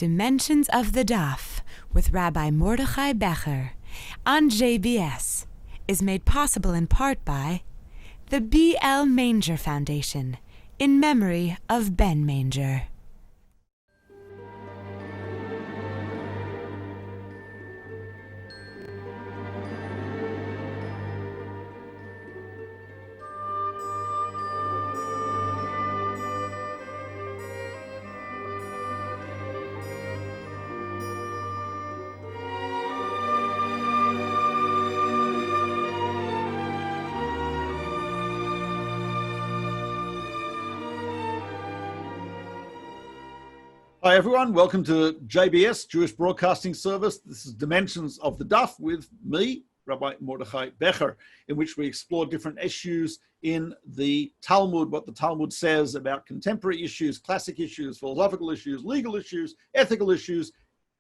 Dimensions of the Daf with Rabbi Mordechai Becher on JBS is made possible in part by the B.L. Manger Foundation in memory of Ben Manger. Hi everyone, welcome to JBS, Jewish Broadcasting Service. This is Dimensions of the Daf with me, Rabbi Mordechai Becher, in which we explore different issues in the Talmud, what the Talmud says about contemporary issues, classic issues, philosophical issues, legal issues, ethical issues,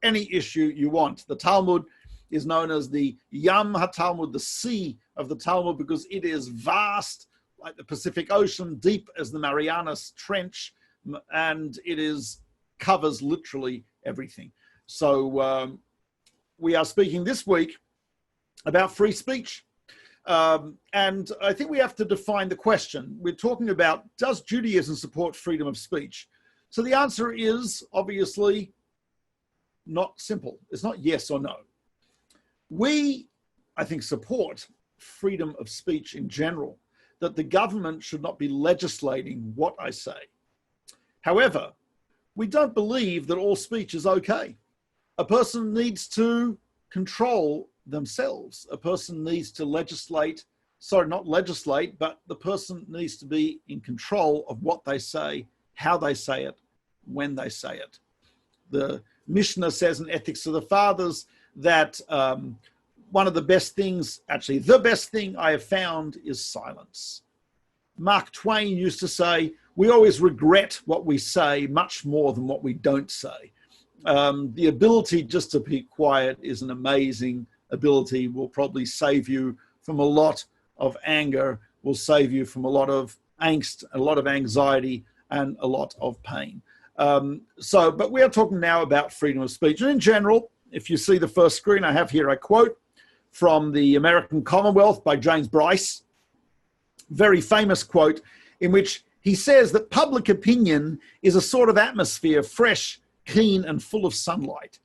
any issue you want. The Talmud is known as the Yam HaTalmud, the sea of the Talmud, because it is vast, like the Pacific Ocean, deep as the Marianas Trench, and it covers literally everything. So we are speaking this week about free speech. And I think we have to define the question. We're talking about, does Judaism support freedom of speech? So the answer is obviously not simple. It's not yes or no. We, I think, support freedom of speech in general, that the government should not be legislating what I say. However, we don't believe that all speech is okay. A person needs to control themselves. A person needs to not legislate, but the person needs to be in control of what they say, how they say it, when they say it. The Mishnah says in Ethics of the Fathers that one of the best things, actually the best thing I have found is silence. Mark Twain used to say, we always regret what we say much more than what we don't say. The ability just to be quiet is an amazing ability, will probably save you from a lot of anger, will save you from a lot of angst, a lot of anxiety, and a lot of pain. But we are talking now about freedom of speech. And in general, if you see the first screen, I have here a quote from the American Commonwealth by James Bryce, very famous quote in which he says that public opinion is a sort of atmosphere, fresh, keen, and full of sunlight,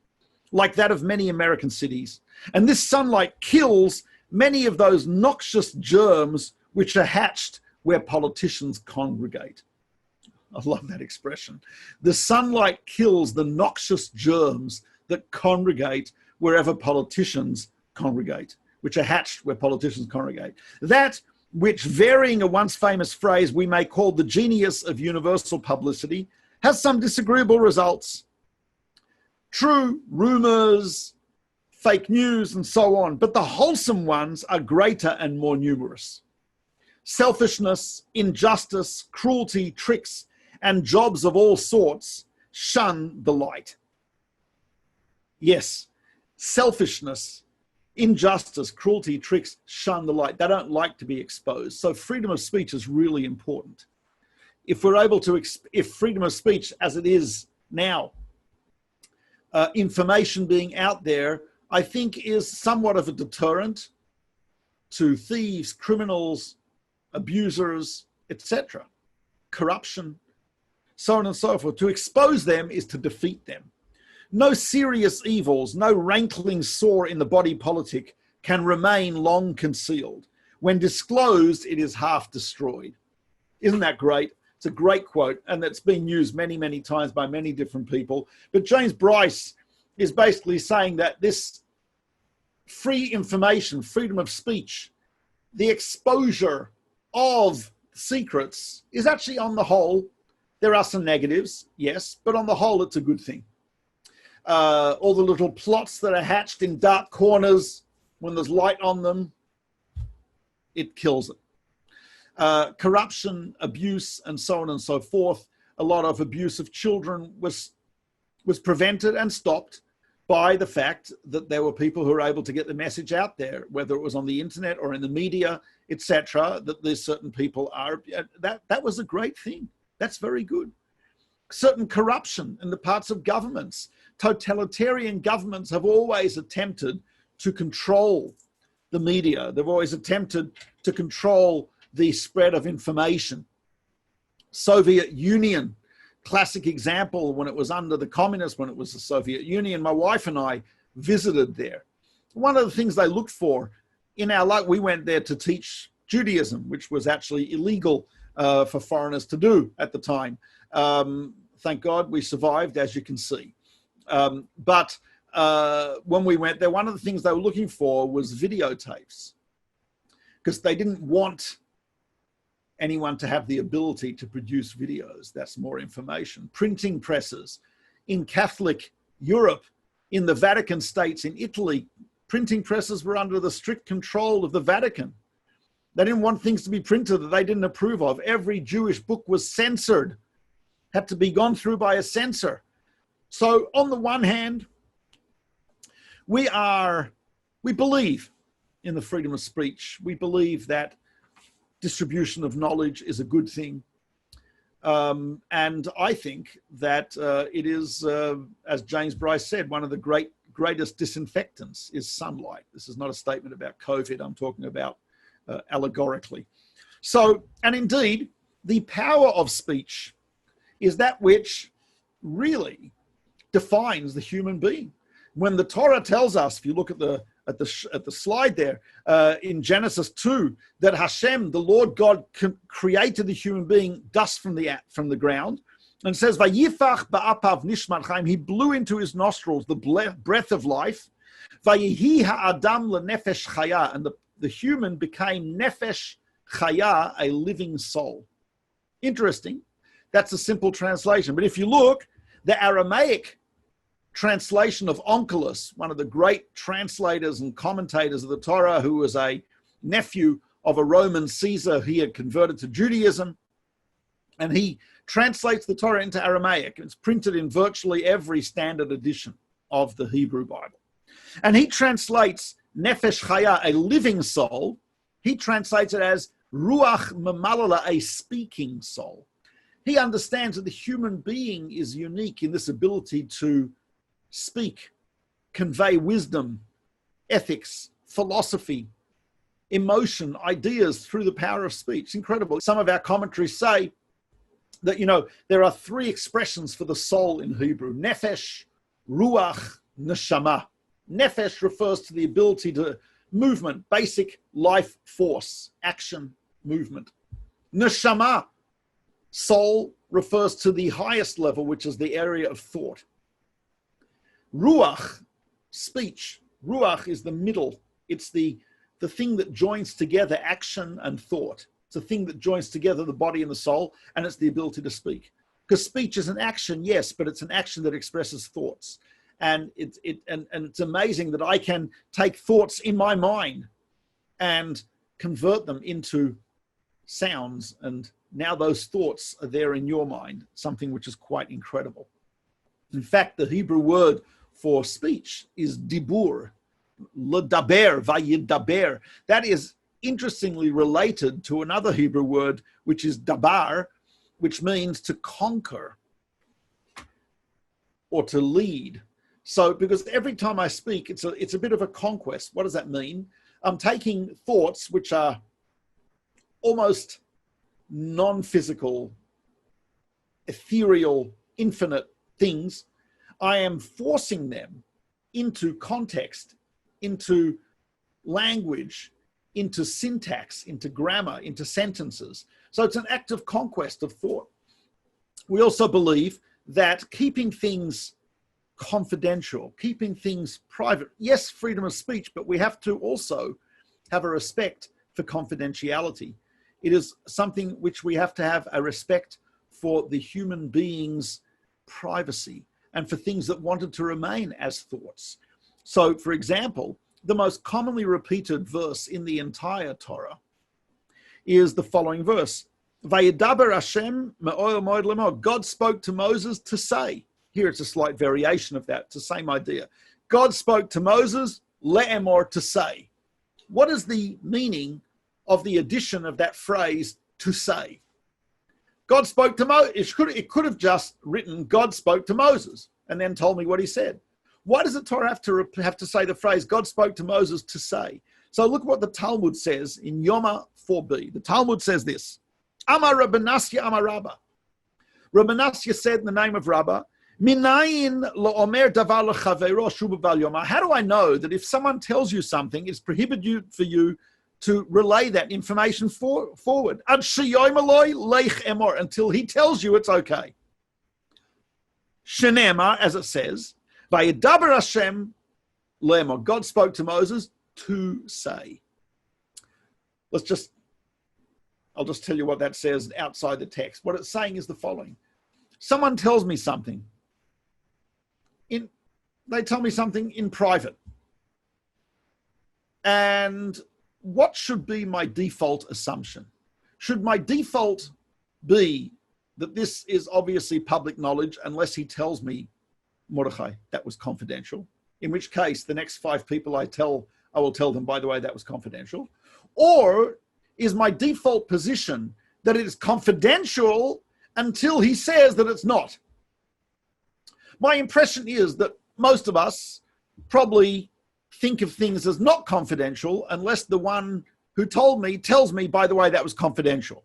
like that of many American cities. And this sunlight kills many of those noxious germs which are hatched where politicians congregate. I love that expression. The sunlight kills the noxious germs that congregate wherever politicians congregate, which are hatched where politicians congregate. That which, varying a once famous phrase we may call the genius of universal publicity, has some disagreeable results. True rumors, fake news, and so on, but the wholesome ones are greater and more numerous. Selfishness, injustice, cruelty, tricks, and jobs of all sorts shun the light. Yes, selfishness, injustice, cruelty, tricks, shun the light. They don't like to be exposed. So freedom of speech is really important. If we're able to, if freedom of speech as it is now, information being out there, I think is somewhat of a deterrent to thieves, criminals, abusers, etc., corruption, so on and so forth. To expose them is to defeat them. No serious evils, no rankling sore in the body politic can remain long concealed. When disclosed, it is half destroyed. Isn't that great? It's a great quote, and that's been used many, many times by many different people. But James Bryce is basically saying that this free information, freedom of speech, the exposure of secrets is actually, on the whole, there are some negatives, yes, but on the whole, it's a good thing. All the little plots that are hatched in dark corners, when there's light on them, it kills it. Corruption, abuse, and so on and so forth. A lot of abuse of children was prevented and stopped by the fact that there were people who were able to get the message out there, whether it was on the internet or in the media, etc., that there's certain people are. That was a great thing. That's very good. certain corruption in the parts of governments. Totalitarian governments have always attempted to control the media. They've always attempted to control the spread of information. Soviet Union, classic example, when it was under the communists, when it was the Soviet Union, my wife and I visited there. One of the things they looked for in our life, we went there to teach Judaism, which was actually illegal for foreigners to do at the time. Thank God we survived, as you can see. But when we went there, one of the things they were looking for was videotapes, because they didn't want anyone to have the ability to produce videos. That's more information. Printing presses in Catholic Europe, in the Vatican states, in Italy, printing presses were under the strict control of the Vatican. They didn't want things to be printed that they didn't approve of. Every Jewish book was censored, had to be gone through by a censor. So on the one hand, we believe in the freedom of speech. We believe that distribution of knowledge is a good thing. And I think that it is, as James Bryce said, one of the greatest disinfectants is sunlight. This is not a statement about COVID. I'm talking about allegorically. So, and indeed, the power of speech is that which really defines the human being. When the Torah tells us, if you look at the slide there in Genesis 2, that Hashem, the Lord God, created the human being dust from the ground, and it says, "Vayifach ba'apav nishmat chaim." He blew into his nostrils the breath of life. "Vayihi ha'adam lenefesh chaya," and the human became nefesh chaya, a living soul. Interesting. That's a simple translation. But if you look, the Aramaic translation of Onkelos, one of the great translators and commentators of the Torah, who was a nephew of a Roman Caesar, he had converted to Judaism, and he translates the Torah into Aramaic. It's printed in virtually every standard edition of the Hebrew Bible. And he translates Nefesh Chaya, a living soul, he translates it as Ruach Mamalala, a speaking soul. He understands that the human being is unique in this ability to speak, convey wisdom, ethics, philosophy, emotion, ideas through the power of speech. Incredible. Some of our commentaries say that, there are three expressions for the soul in Hebrew: nefesh, ruach, neshama. Nefesh refers to the ability to movement, basic life force, action, movement. Neshama, soul, refers to the highest level, which is the area of thought. Ruach, speech. Ruach is the middle. It's the thing that joins together action and thought. It's a thing that joins together the body and the soul, and it's the ability to speak. Because speech is an action, yes, but it's an action that expresses thoughts. And it's amazing that I can take thoughts in my mind and convert them into sounds, and now those thoughts are there in your mind, something which is quite incredible. In fact, the Hebrew word for speech is dibur, ledaber, vayidaber. That is interestingly related to another Hebrew word, which is dabar, which means to conquer or to lead. So, because every time I speak, it's a bit of a conquest. What does that mean? I'm taking thoughts which are almost non-physical, ethereal, infinite things. I am forcing them into context, into language, into syntax, into grammar, into sentences. So it's an act of conquest of thought. We also believe that keeping things confidential, keeping things private, yes, freedom of speech, but we have to also have a respect for confidentiality. It is something which we have to have a respect for the human being's privacy and for things that wanted to remain as thoughts. So, for example, the most commonly repeated verse in the entire Torah is the following verse. Vayedaber Hashem me'oel moed lemor. God spoke to Moses to say. Here it's a slight variation of that. It's the same idea. God spoke to Moses, le'emor, to say. What is the meaning of the addition of that phrase, to say? God spoke to Moses. It could have just written, God spoke to Moses, and then told me what he said. Why does the Torah have to say the phrase, God spoke to Moses to say? So look what the Talmud says in Yoma 4b. The Talmud says this, Amar Rabbi Nasya Amar Rabba. Rabbi Nasya said in the name of Rabba, Minayin lo omer davar lechavero shuba bal yoma. How do I know that if someone tells you something, it's prohibited for you to relay that information forward? Ad sheyoim aloi leich emor, until he tells you it's okay. Shenema, as it says, vayedaber Hashem le'emor. God spoke to Moses to say. I'll just tell you what that says outside the text. What it's saying is the following. Someone tells me something. They tell me something in private. And what should be my default assumption? Should my default be that this is obviously public knowledge unless he tells me, Mordechai, that was confidential? In which case, the next 5 people I will tell them, by the way, that was confidential. Or is my default position that it is confidential until he says that it's not? My impression is that most of us probably think of things as not confidential unless the one who told me tells me, by the way, that was confidential.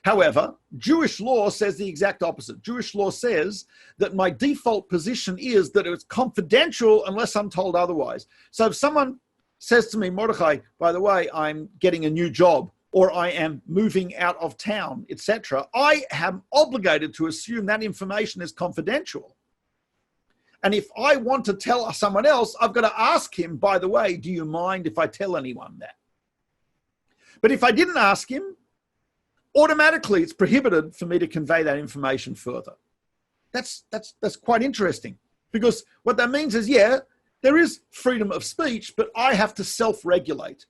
However, Jewish law says the exact opposite. Jewish law says that my default position is that it's confidential unless I'm told otherwise. So if someone says to me, Mordechai, by the way, I'm getting a new job, or I am moving out of town, etc., I am obligated to assume that information is confidential. And if I want to tell someone else, I've got to ask him, by the way, do you mind if I tell anyone that? But if I didn't ask him, automatically it's prohibited for me to convey that information further. That's quite interesting, because what that means is, yeah, there is freedom of speech, but I have to self-regulate.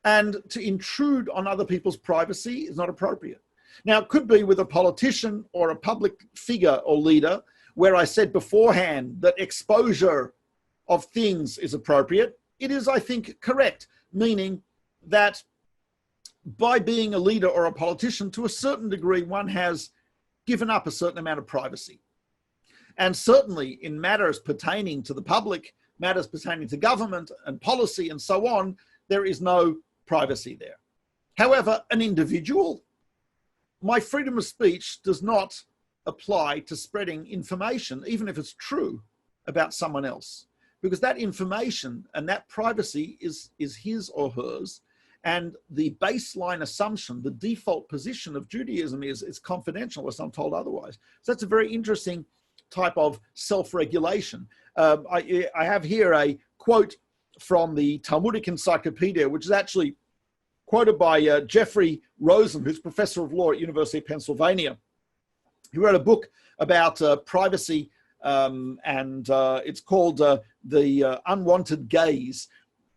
And to intrude on other people's privacy is not appropriate. Now, it could be with a politician or a public figure or leader where I said beforehand that exposure of things is appropriate. It is, I think, correct, meaning that by being a leader or a politician, to a certain degree, one has given up a certain amount of privacy. And certainly in matters pertaining to the public, matters pertaining to government and policy and so on, there is no privacy there. However, an individual, my freedom of speech does not apply to spreading information, even if it's true, about someone else, because that information and that privacy is his or hers. And the baseline assumption, the default position of Judaism is it's confidential unless I'm told otherwise. So that's a very interesting type of self-regulation. I have here a quote from the Talmudic Encyclopedia, which is actually quoted by Jeffrey Rosen, who's professor of law at University of Pennsylvania. He wrote a book about privacy, and it's called The Unwanted Gaze.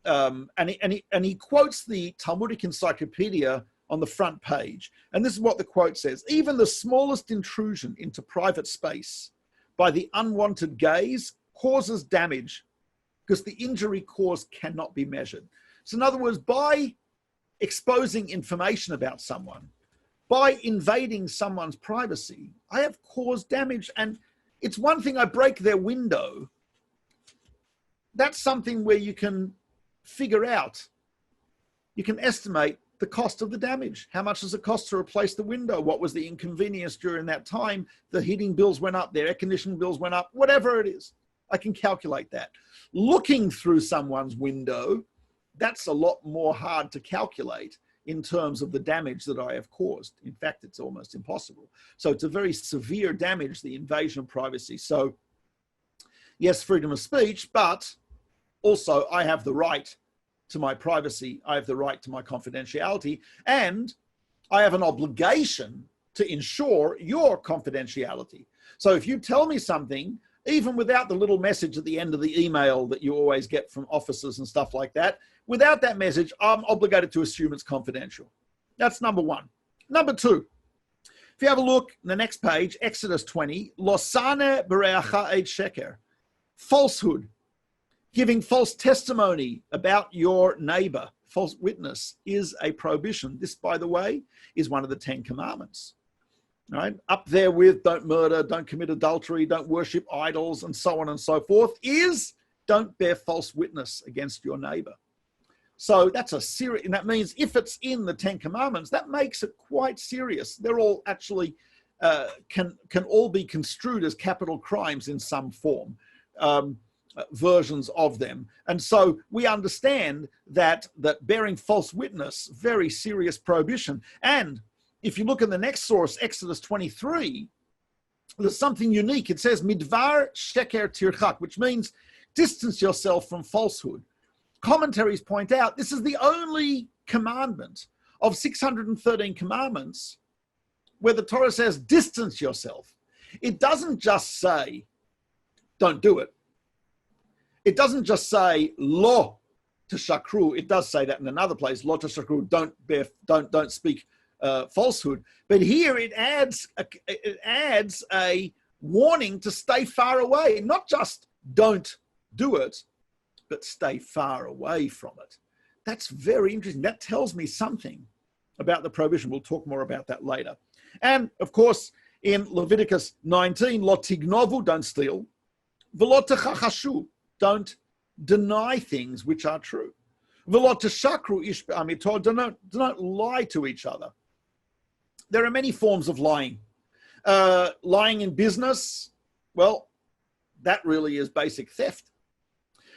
And he quotes the Talmudic Encyclopedia on the front page. And this is what the quote says: even the smallest intrusion into private space by the unwanted gaze causes damage because the injury caused cannot be measured. So in other words, by exposing information about someone, by invading someone's privacy, I have caused damage. And it's one thing I break their window. That's something where you can figure out, you can estimate the cost of the damage. How much does it cost to replace the window? What was the inconvenience during that time? The heating bills went up, their air conditioning bills went up, whatever it is. I can calculate that. Looking through someone's window, that's a lot more hard to calculate in terms of the damage that I have caused. In fact, it's almost impossible. So it's a very severe damage, the invasion of privacy. So yes, freedom of speech, but also I have the right to my privacy. I have the right to my confidentiality, and I have an obligation to ensure your confidentiality. So if you tell me something, even without the little message at the end of the email that you always get from officers and stuff like that, without that message, I'm obligated to assume it's confidential. That's number one. Number two, if you have a look in the next page, Exodus 20, Losane bereacha et sheker, falsehood. Giving false testimony about your neighbor, false witness, is a prohibition. This, by the way, is one of the 10 commandments. Right? Up there with don't murder, don't commit adultery, don't worship idols, and so on and so forth, is don't bear false witness against your neighbor. So that's a serious, and that means if it's in the 10 commandments, that makes it quite serious. They're all actually, can all be construed as capital crimes in some form. Versions of them. And so we understand that bearing false witness, very serious prohibition. And if you look in the next source, Exodus 23, there's something unique. It says, midvar sheker tirchak, which means distance yourself from falsehood. Commentaries point out this is the only commandment of 613 commandments where the Torah says distance yourself. It doesn't just say don't do it. It doesn't just say lo teshakru. It does say that in another place, lo teshakru, don't speak falsehood. But here it adds a warning to stay far away. Not just don't do it, but stay far away from it. That's very interesting. That tells me something about the prohibition. We'll talk more about that later. And of course, in Leviticus 19, lo tignovu, don't steal, v'lo techachashu, don't deny things which are true. V'lo teshakru ish b'amitor, do not lie to each other. There are many forms of lying. Lying in business, well, that really is basic theft.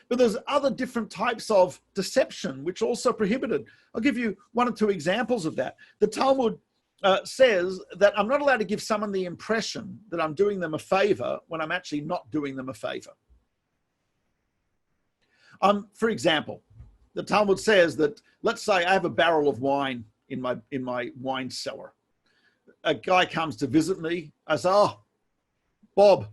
But there's other different types of deception which are also prohibited. I'll give you one or two examples of that. The Talmud says that I'm not allowed to give someone the impression that I'm doing them a favor when I'm actually not doing them a favor. For example, the Talmud says that, let's say I have a barrel of wine in my wine cellar. A guy comes to visit me. I say, oh, Bob,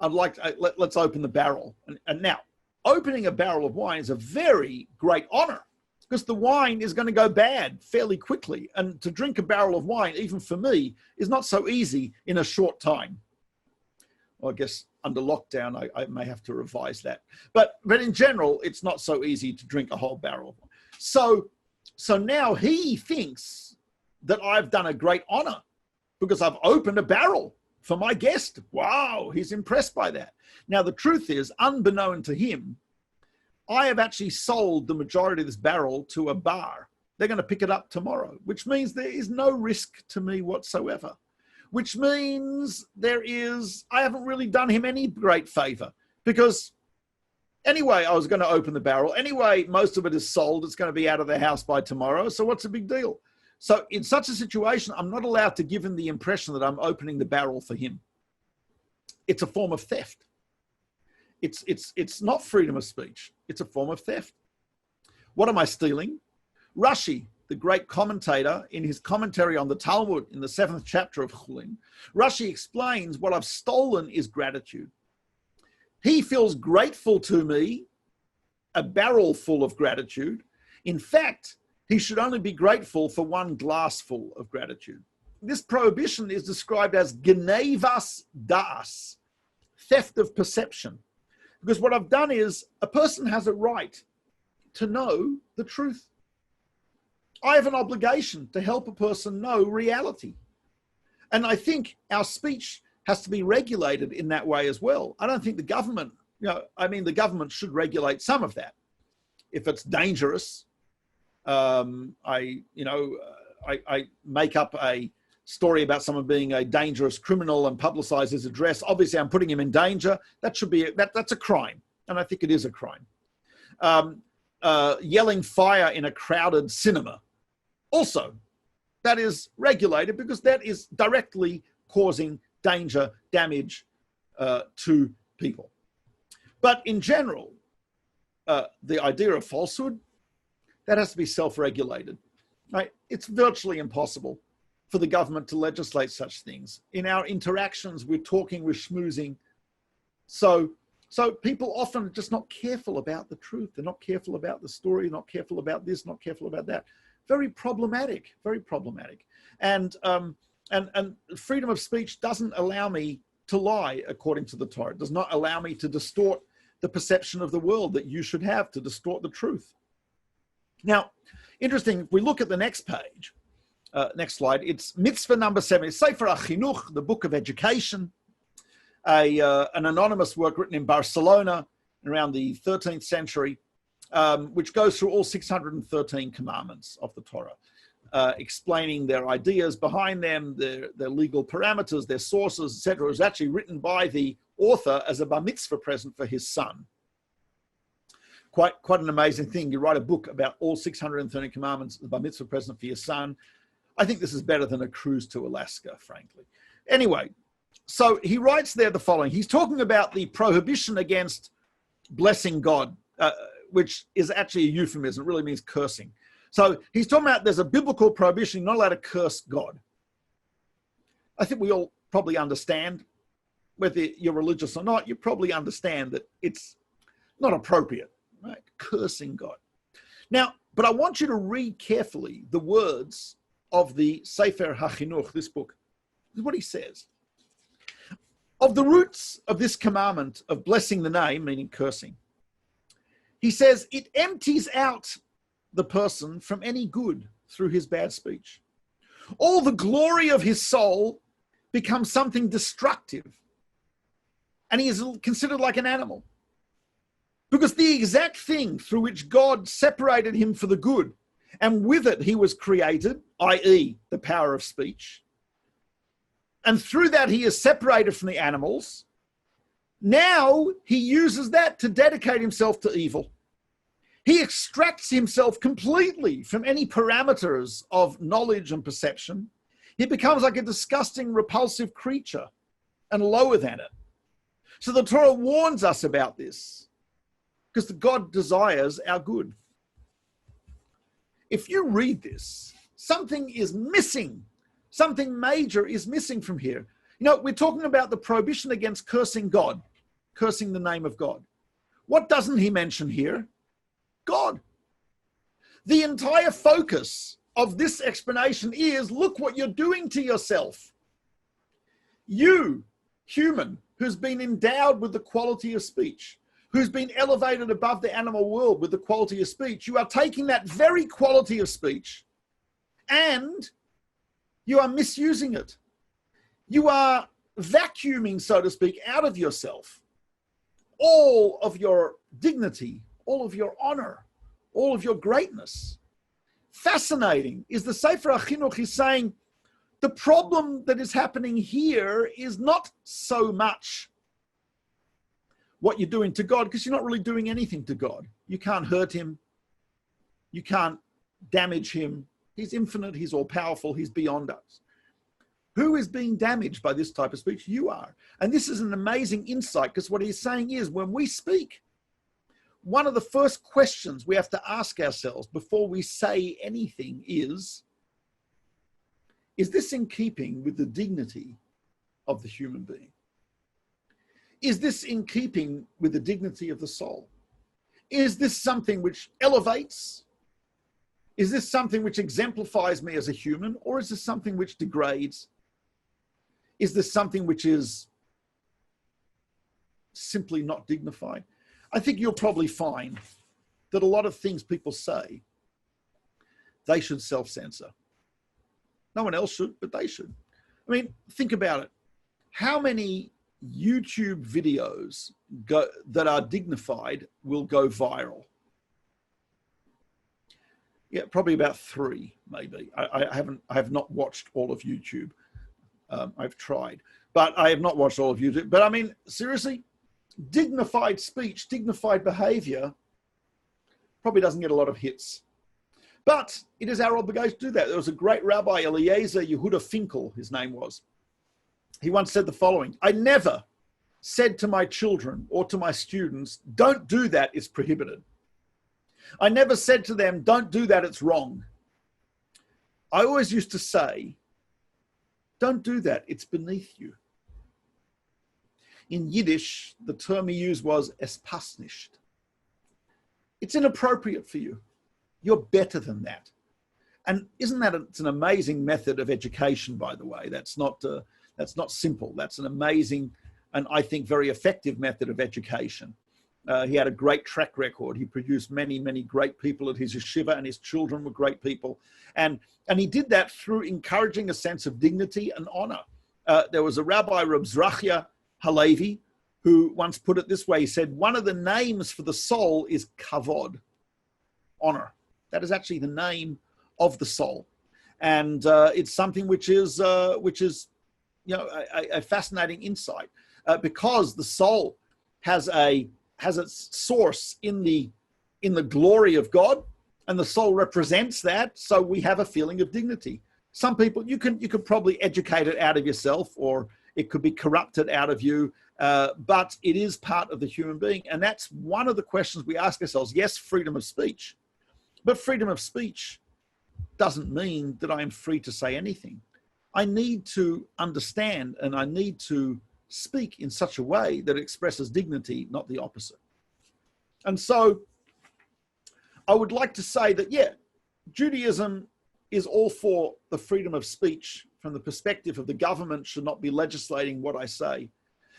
let's open the barrel. And now, opening a barrel of wine is a very great honor because the wine is going to go bad fairly quickly. And to drink a barrel of wine, even for me, is not so easy in a short time. Well, I guess under lockdown, I may have to revise that. But in general, it's not so easy to drink a whole barrel. So now he thinks that I've done a great honor because I've opened a barrel for my guest. Wow, he's impressed by that. Now, the truth is, unbeknown to him, I have actually sold the majority of this barrel to a bar. They're going to pick it up tomorrow, which means there is no risk to me whatsoever. Which means I haven't really done him any great favor because anyway, I was going to open the barrel. Anyway, most of it is sold. It's going to be out of the house by tomorrow. So what's the big deal? So in such a situation, I'm not allowed to give him the impression that I'm opening the barrel for him. It's a form of theft. It's not freedom of speech. It's a form of theft. What am I stealing? Rashi, the great commentator, in his commentary on the Talmud in the 7th chapter of Chulin, Rashi explains what I've stolen is gratitude. He feels grateful to me, a barrel full of gratitude. In fact, he should only be grateful for one glassful of gratitude. This prohibition is described as genevas das, theft of perception. Because what I've done is a person has a right to know the truth. I have an obligation to help a person know reality. And I think our speech has to be regulated in that way as well. I don't think the government, the government should regulate some of that. If it's dangerous, I make up a story about someone being a dangerous criminal and publicize his address. Obviously, I'm putting him in danger. That should be that's a crime, and I think it is a crime. Yelling fire in a crowded cinema, also, that is regulated because that is directly causing danger, damage to people. But in general, the idea of falsehood, that has to be self-regulated. Right? It's virtually impossible for the government to legislate such things. In our interactions, we're talking, we're schmoozing. So people often are just not careful about the truth. They're not careful about the story, not careful about this, not careful about that. Very problematic, very problematic. And freedom of speech doesn't allow me to lie according to the Torah. It does not allow me to distort the perception of the world that you should have to distort the truth. Now, interesting, if we look at the next page, next slide, it's mitzvah number 7. It's Sefer HaChinuch, the book of education, an anonymous work written in Barcelona around the 13th century, which goes through all 613 commandments of the Torah, explaining their ideas behind them, their legal parameters, their sources, etc. It was actually written by the author as a bar mitzvah present for his son. Quite an amazing thing. You write a book about all 630 commandments as a bar mitzvah present for your son. I think this is better than a cruise to Alaska, frankly. Anyway, so he writes there the following. He's talking about the prohibition against blessing God, which is actually a euphemism. It really means cursing. So he's talking about there's a biblical prohibition. You're not allowed to curse God. I think we all probably understand, whether you're religious or not, you probably understand that it's not appropriate, right? Cursing God. Now, but I want you to read carefully the words of the Sefer HaChinuch, this book. This is what he says. Of the roots of this commandment of blessing the name, meaning cursing, he says, it empties out the person from any good through his bad speech. All the glory of his soul becomes something destructive, and he is considered like an animal. Because the exact thing through which God separated him for the good, and with it he was created, i.e. the power of speech, and through that he is separated from the animals, now he uses that to dedicate himself to evil. He extracts himself completely from any parameters of knowledge and perception. He becomes like a disgusting, repulsive creature and lower than it. So the Torah warns us about this because God desires our good. If you read this, something is missing. Something major is missing from here. You know, we're talking about the prohibition against cursing God, cursing the name of God. What doesn't he mention here? God. The entire focus of this explanation is, look what you're doing to yourself. You, human, who's been endowed with the quality of speech, who's been elevated above the animal world with the quality of speech, you are taking that very quality of speech and you are misusing it. You are vacuuming, so to speak, out of yourself all of your dignity, all of your honor, all of your greatness. Fascinating is the Sefer HaChinuch is saying the problem that is happening here is not so much what you're doing to God, because you're not really doing anything to God. You can't hurt him. You can't damage him. He's infinite. He's all powerful. He's beyond us. Who is being damaged by this type of speech? You are. And this is an amazing insight, because what he's saying is when we speak, one of the first questions we have to ask ourselves before we say anything is this in keeping with the dignity of the human being? Is this in keeping with the dignity of the soul? Is this something which elevates? Is this something which exemplifies me as a human? Or is this something which degrades? Is this something which is simply not dignified? I think you'll probably find that a lot of things people say, they should self-censor. No one else should, but they should. I mean, think about it. How many YouTube videos that are dignified will go viral? Yeah, probably about 3, maybe. I have not watched all of YouTube. I've tried, but I have not watched all of YouTube. But I mean, seriously, dignified speech, dignified behavior probably doesn't get a lot of hits. But it is our obligation to do that. There was a great rabbi, Eliezer Yehuda Finkel, his name was. He once said the following: I never said to my children or to my students, don't do that, it's prohibited. I never said to them, don't do that, it's wrong. I always used to say, don't do that, it's beneath you. In Yiddish, the term he used was es passt nicht. It's inappropriate for you. You're better than that. And isn't that it's an amazing method of education, by the way? That's not simple. That's an amazing and I think very effective method of education. He had a great track record. He produced many, many great people at his yeshiva, and his children were great people. And he did that through encouraging a sense of dignity and honor. There was a Rabbi, Reb Zrachia Halevi, who once put it this way. He said, one of the names for the soul is kavod, honor. That is actually the name of the soul. And it's something which is a fascinating insight, because the soul has its source in the glory of God, and the soul represents that. So we have a feeling of dignity. Some people, you could probably educate it out of yourself, or it could be corrupted out of you, but it is part of the human being. And that's one of the questions we ask ourselves. Yes, freedom of speech, but freedom of speech doesn't mean that I am free to say anything. I need to understand, and I need to speak in such a way that expresses dignity, not the opposite. And so I would like to say that, yeah, Judaism is all for the freedom of speech from the perspective of the government should not be legislating what I say,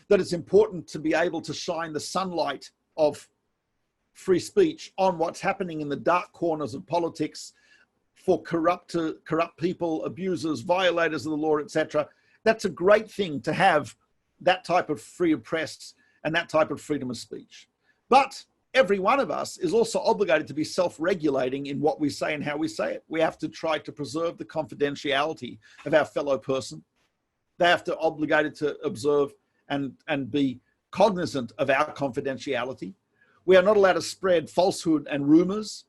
that it's important to be able to shine the sunlight of free speech on what's happening in the dark corners of politics for corrupt people, abusers, violators of the law, etc. That's a great thing to have, that type of free press and that type of freedom of speech. But every one of us is also obligated to be self-regulating in what we say and how we say it. We have to try to preserve the confidentiality of our fellow person. They have to obligated to observe and be cognizant of our confidentiality. We are not allowed to spread falsehood and rumors.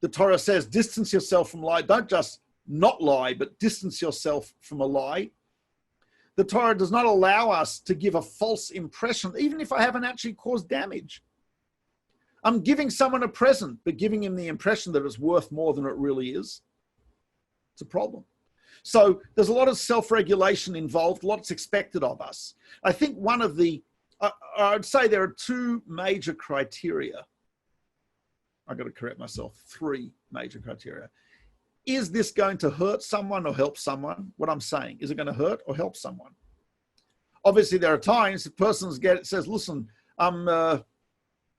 The Torah says, distance yourself from lie. Don't just not lie, but distance yourself from a lie. The Torah does not allow us to give a false impression, even if I haven't actually caused damage. I'm giving someone a present, but giving him the impression that it's worth more than it really is. It's a problem. So there's a lot of self-regulation involved, lots expected of us. I think one of the, I'd say there are two major criteria. I've got to correct myself, three major criteria. Is this going to hurt someone or help someone? What I'm saying, is it going to hurt or help someone? Obviously, there are times the person says, listen, I'm going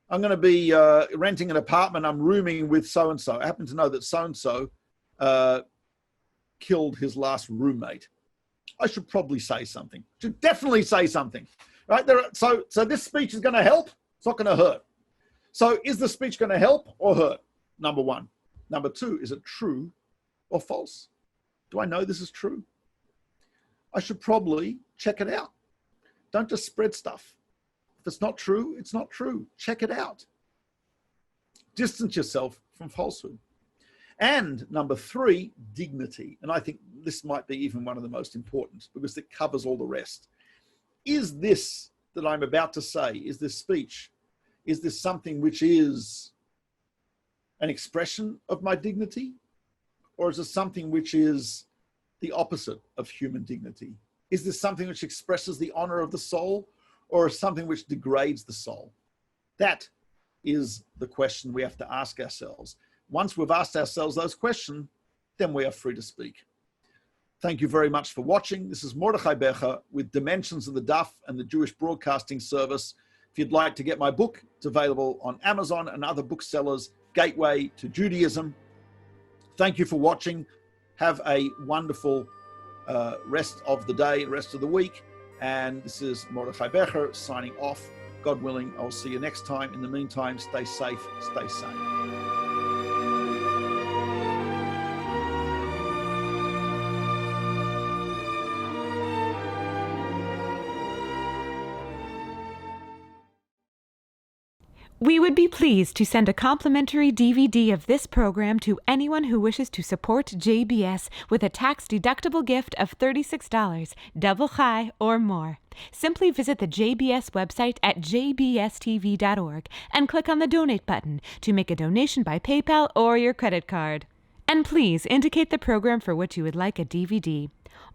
to be renting an apartment. I'm rooming with so-and-so. I happen to know that so-and-so killed his last roommate. I should probably say something. Should definitely say something, right? So this speech is going to help. It's not going to hurt. So is the speech going to help or hurt? Number one. Number two, is it true or false? Do I know this is true? I should probably check it out. Don't just spread stuff. If it's not true, it's not true. Check it out. Distance yourself from falsehood. And number three, dignity. And I think this might be even one of the most important because it covers all the rest. Is this that I'm about to say, is this speech, is this something which is an expression of my dignity? Or is it something which is the opposite of human dignity? Is this something which expresses the honor of the soul, or something which degrades the soul? That is the question we have to ask ourselves. Once we've asked ourselves those questions, then we are free to speak. Thank you very much for watching. This is Mordechai Becher with Dimensions of the Daf and the Jewish Broadcasting Service. If you'd like to get my book, it's available on Amazon and other booksellers, Gateway to Judaism. Thank you for watching. Have a wonderful rest of the day, rest of the week. And this is Mordechai Becher signing off. God willing, I'll see you next time. In the meantime, stay safe, stay sane. We would be pleased to send a complimentary DVD of this program to anyone who wishes to support JBS with a tax-deductible gift of $36, double chai or more. Simply visit the JBS website at jbstv.org and click on the Donate button to make a donation by PayPal or your credit card. And please indicate the program for which you would like a DVD.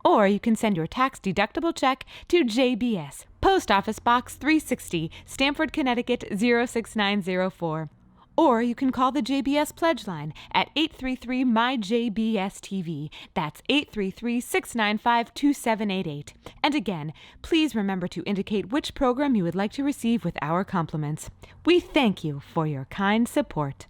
Or you can send your tax-deductible check to JBS, Post Office Box 360, Stamford, Connecticut 06904. Or you can call the JBS Pledge Line at 833-MY-JBS-TV. That's 833-695-2788. And again, please remember to indicate which program you would like to receive with our compliments. We thank you for your kind support.